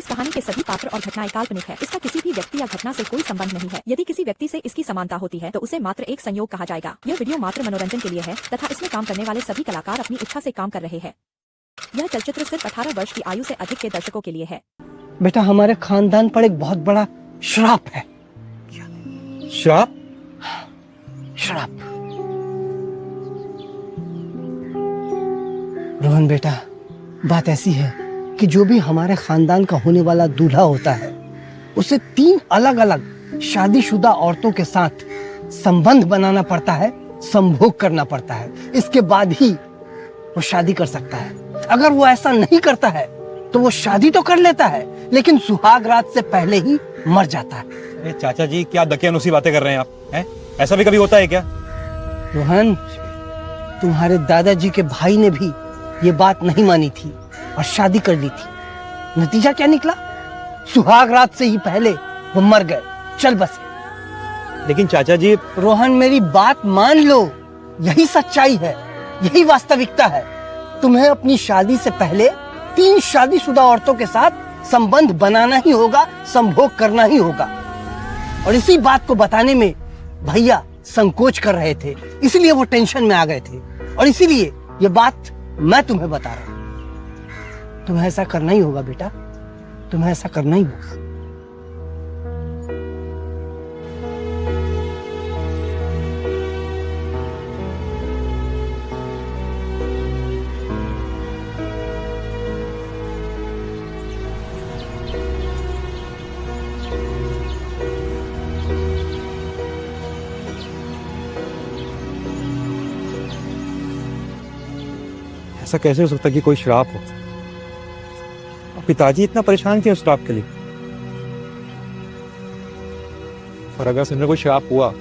इस कहानी के सभी पात्र और घटनाएं काल्पनिक है। इसका किसी भी व्यक्ति या घटना से कोई संबंध नहीं है। यदि किसी व्यक्ति से इसकी समानता होती है तो उसे मात्र एक संयोग कहा जाएगा। यह वीडियो मात्र मनोरंजन के लिए है तथा इसमें काम करने वाले सभी कलाकार अपनी इच्छा से काम कर रहे हैं। यह चलचित्र सिर्फ 18 वर्ष की आयु से अधिक के दर्शकों के लिए है। बेटा, हमारे खानदान पर एक बहुत बड़ा श्राप है। श्राप? श्राप। रोहन बेटा, बात ऐसी है कि जो भी हमारे खानदान का होने वाला दूल्हा होता है उसे 3 अलग अलग शादीशुदा औरतों के साथ संबंध बनाना पड़ता है, संभोग करना पड़ता है। इसके बाद ही वो शादी कर सकता है। अगर वो ऐसा नहीं करता है तो वो शादी तो कर लेता है लेकिन सुहाग रात से पहले ही मर जाता है। चाचा जी, क्या दकियानुसी बातें कर रहे हैं आप? हैं? ऐसा भी कभी होता है क्या? रोहन, तुम्हारे दादाजी के भाई ने भी ये बात नहीं मानी थी और शादी कर ली थी। नतीजा क्या निकला? सुहाग रात से ही पहले वो मर गए, चल बसे। लेकिन चाचा जी। रोहन, मेरी बात मान लो, यही सच्चाई है, यही वास्तविकता है। तुम्हें अपनी शादी से पहले 3 शादीशुदा औरतों के साथ संबंध बनाना ही होगा, संभोग करना ही होगा। और इसी बात को बताने में भैया संकोच कर रहे थे, इसलिए वो टेंशन में आ गए थे और इसीलिए ये बात मैं तुम्हें बता रहा हूं। तुम्हें ऐसा करना ही होगा बेटा, तुम्हें ऐसा करना ही होगा। ऐसा कैसे हो सकता है कि कोई श्राप हो? पिताजी इतना परेशान थे उस श्राप के लिए। और अगर सुनने कोई श्राप हुआ,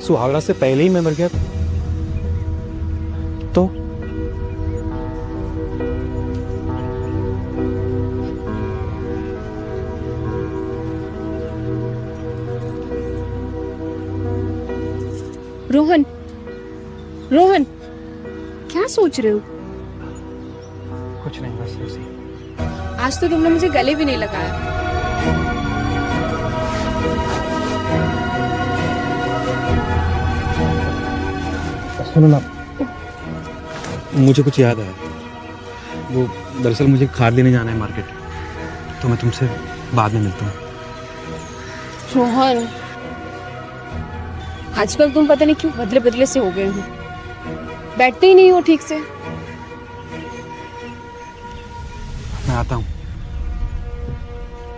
सुहागरात से पहले ही मैं मर गया तो? रोहन, रोहन, क्या सोच रहे हो? कुछ नहीं, बस ऐसे। आज तो तुमने मुझे गले भी नहीं लगाया। सुनो ना, मुझे कुछ याद आया। वो दरअसल मुझे खाद लेने जाना है मार्केट, तो मैं तुमसे बाद में मिलता हूँ। रोहन, आजकल तुम पता नहीं क्यों बदले बदले से हो गए हो, बैठते ही नहीं हो ठीक से। मैं आता हूँ।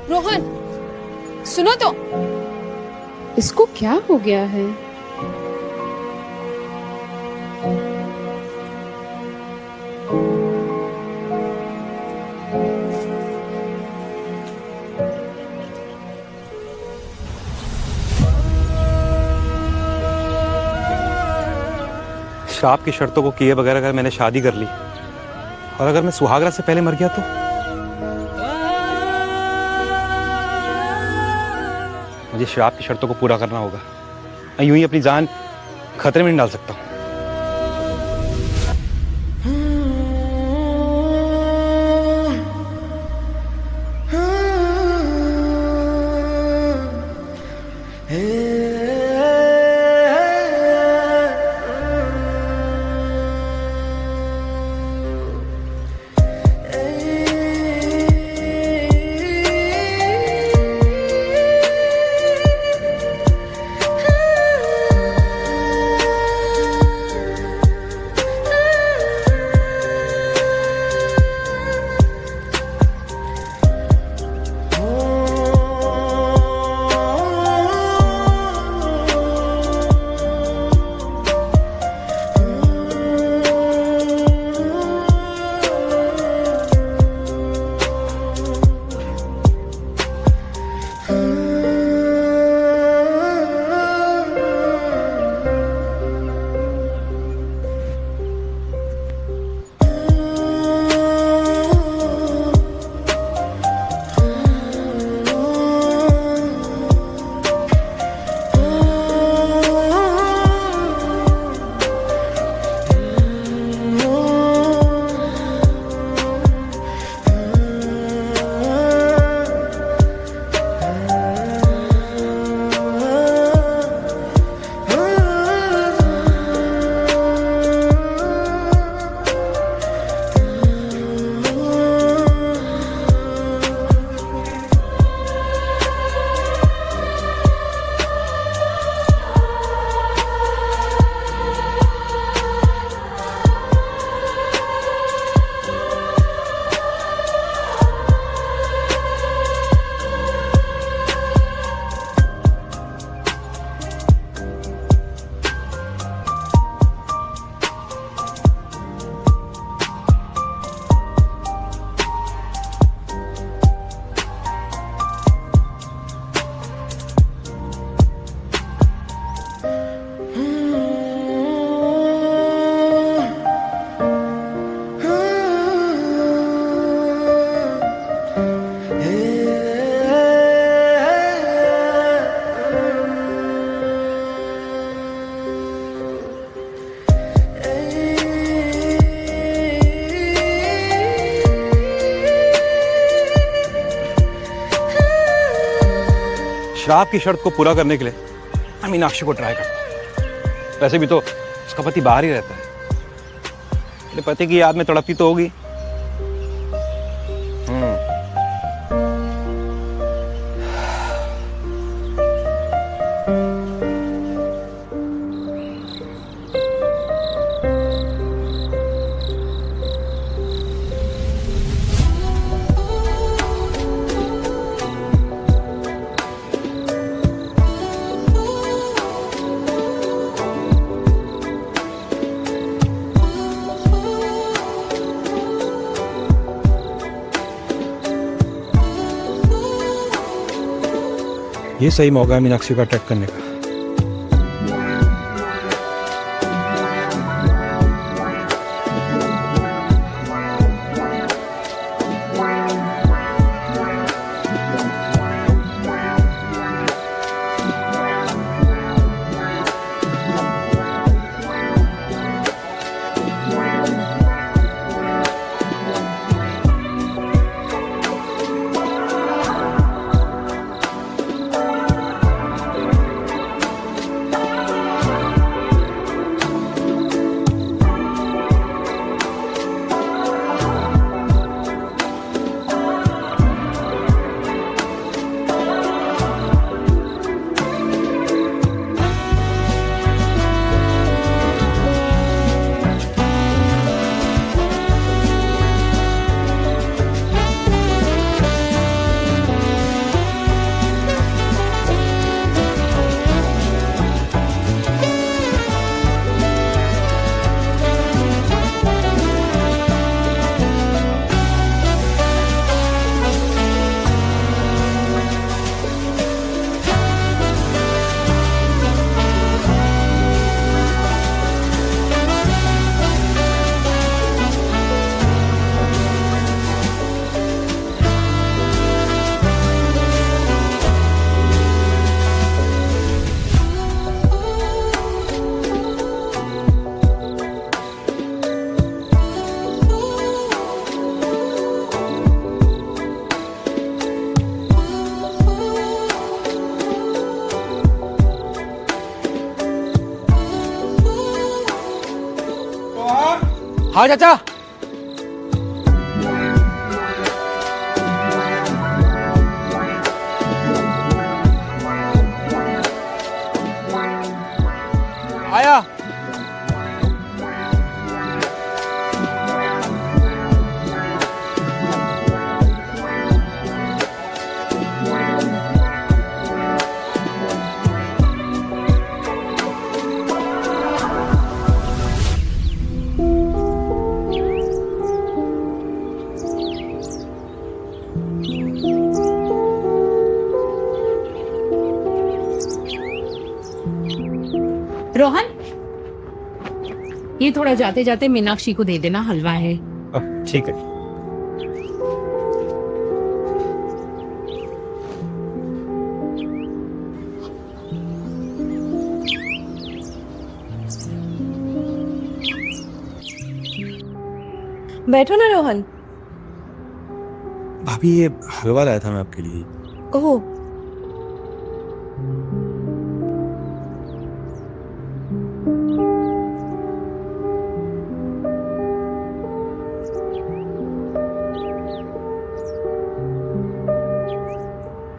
रोहन, सुनो तो, इसको क्या हो गया है? श्राप की शर्तों को किए बगैर अगर मैंने शादी कर ली और अगर मैं सुहागरात से पहले मर गया तो? मुझे श्राप की शर्तों को पूरा करना होगा। मैं यूं ही अपनी जान खतरे में नहीं डाल सकता। श्राप की शर्त को पूरा करने के लिए मैं मीनाक्षी को ट्राई करता हूँ। वैसे भी तो उसका पति बाहर ही रहता है, मेरे पति की याद में तड़पती तो होगी। ये सही मौका है मीनाक्षी को अटैक करने का। हाँ चाचा। आया। रोहन, ये थोड़ा जाते जाते मीनाक्षी को दे देना, हलवा है। ठीक है। बैठो ना रोहन। भाभी ये हलवा लाया था मैं आपके लिए। ओह,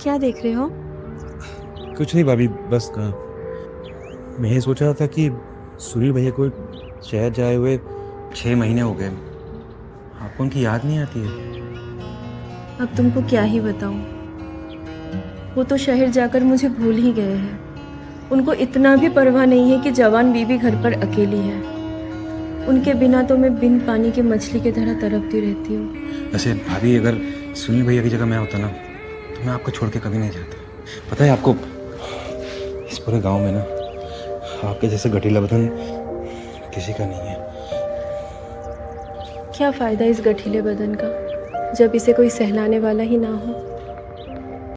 क्या देख रहे हो? कुछ नहीं भाभी, बस मैं ये सोच रहा था कि सुनील भैया को शहर जाए हुए 6 महीने हो गए, आपको उनकी याद नहीं आती है? अब तुमको क्या ही बताऊं, वो तो शहर जाकर मुझे भूल ही गए हैं। उनको इतना भी परवाह नहीं है कि जवान बीवी घर पर अकेली है। उनके बिना तो मैं बिन पानी की मछली की तरह तड़पती रहती हूँ। वैसे भाभी, अगर सुनील भैया की जगह मैं होता ना तो मैं आपको छोड़ के कभी नहीं जाता। पता है आपको, इस पूरे गांव में ना आपके जैसे गठीला बदन किसी का नहीं है। क्या फायदा इस गठीले बदन का जब इसे कोई सहलाने वाला ही ना हो।